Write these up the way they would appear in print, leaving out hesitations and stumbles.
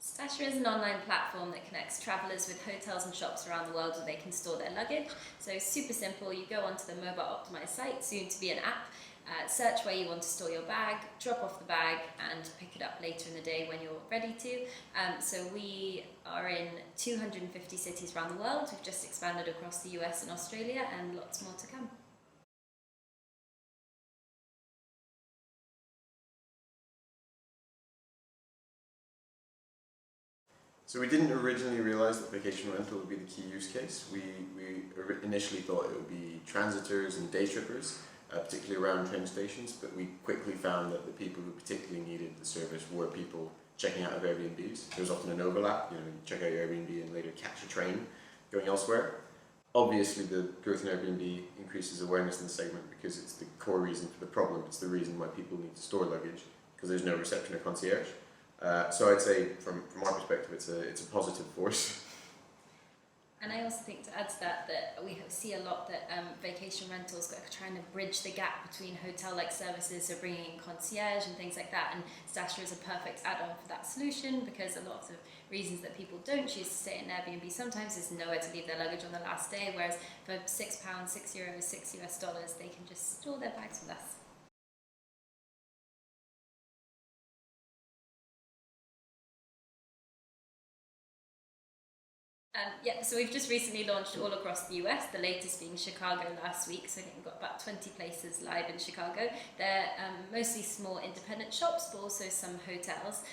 Stasher is an online platform that connects travellers with hotels and shops around the world where they can store their luggage. So super simple, you go onto the mobile optimised site, soon to be an app, search where you want to store your bag, drop off the bag and pick it up later in the day when you're ready to. So we are in 250 cities around the world. We've just expanded across the US and Australia and lots more to come. So we didn't originally realise that vacation rental would be the key use case. We initially thought it would be transitors and day trippers, particularly around train stations, but we quickly found that the people who particularly needed the service were people checking out of Airbnbs. There was often an overlap, you check out your Airbnb and later catch a train going elsewhere. Obviously the growth in Airbnb increases awareness in the segment because it's the core reason for the problem. It's the reason why people need to store luggage, because there's no reception or concierge. So I'd say, from our perspective, it's a positive force. And I also think, to add to that, that we see a lot that vacation rentals are trying to bridge the gap between hotel-like services, so bringing in concierge and things like that. And Stasher is a perfect add-on for that solution, because a lot of the reasons that people don't choose to stay in Airbnb sometimes is nowhere to leave their luggage on the last day, whereas for £6, €6, $6 they can just store their bags with us. So we've just recently launched all across the US, the latest being Chicago last week, so I think we've got about 20 places live in Chicago. They're mostly small independent shops, but also some hotels.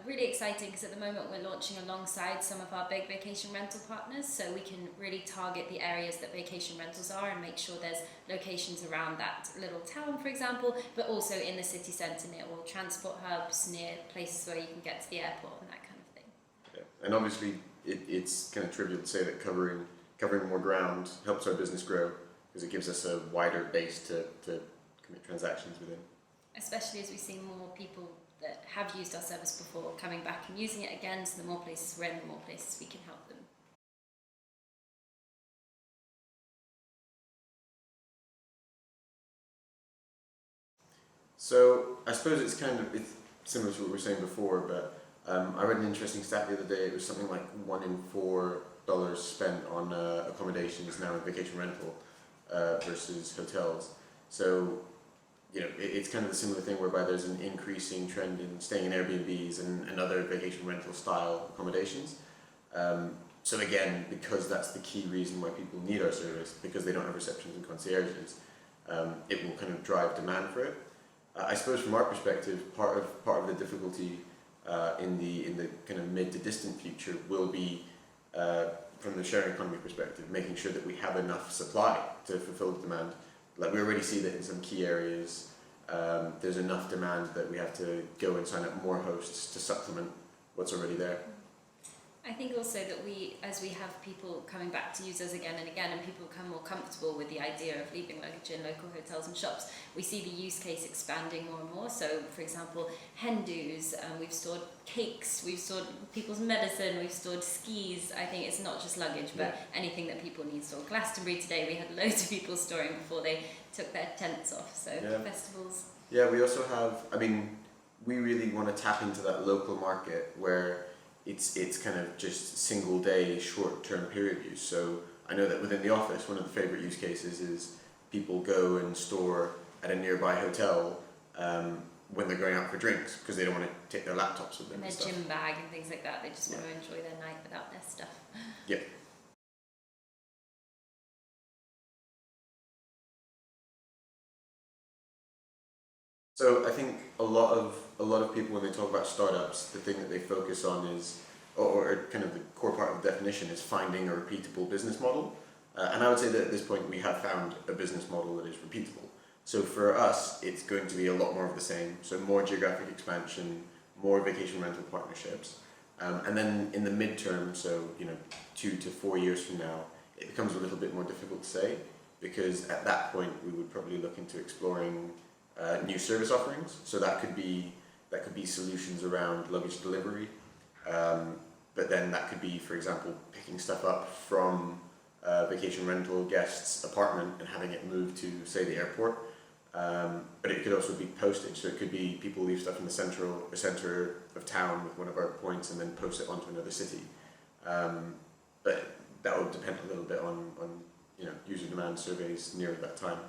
Really exciting because at the moment we're launching alongside some of our big vacation rental partners, so we can really target the areas that vacation rentals are and make sure there's locations around that little town, for example, but also in the city centre near all transport hubs, near places where you can get to the airport and that kind of thing. Yeah. And obviously it's kind of trivial to say that covering more ground helps our business grow, because it gives us a wider base to commit transactions within. Especially as we see more people that have used our service before coming back and using it again, so the more places we're in, the more places we can help them. So I suppose it's similar to what we were saying before, but I read an interesting stat the other day. It was something like $1 in $4 spent on accommodations now in vacation rental versus hotels. So it's kind of a similar thing whereby there's an increasing trend in staying in Airbnbs and other vacation rental style accommodations. So again, because that's the key reason why people need our service, because they don't have receptions and concierges, it will kind of drive demand for it. I suppose from our perspective, part of the difficulty in the kind of mid to distant future will be, from the sharing economy perspective, making sure that we have enough supply to fulfill the demand. Like, we already see that in some key areas, there's enough demand that we have to go and sign up more hosts to supplement what's already there. I think also that as we have people coming back to use us again and again, and people become more comfortable with the idea of leaving luggage in local hotels and shops, we see the use case expanding more and more. So, for example, hen dos, we've stored cakes, we've stored people's medicine, we've stored skis. I think it's not just luggage, but anything that people need stored. Glastonbury today, we had loads of people storing before they took their tents off, so festivals. Yeah, we also have, we really want to tap into that local market where it's kind of just single day, short-term period use. So I know that within the office, one of the favourite use cases is people go and store at a nearby hotel when they're going out for drinks, because they don't want to take their laptops with them. And their gym bag and things like that. They just want to enjoy their night without their stuff. Yeah. So I think a lot of people, when they talk about startups, the thing that they focus on is, or kind of the core part of the definition is finding a repeatable business model. And I would say that at this point we have found a business model that is repeatable. So for us, it's going to be a lot more of the same. So more geographic expansion, more vacation rental partnerships. And then in the midterm, so 2 to 4 years from now, it becomes a little bit more difficult to say, because at that point we would probably look into exploring new service offerings. So that could be solutions around luggage delivery, but then that could be, for example, picking stuff up from a vacation rental guest's apartment and having it moved to, say, the airport. But it could also be postage, so it could be people leave stuff in the centre of town with one of our points and then post it onto another city. But that would depend a little bit on user demand surveys near that time.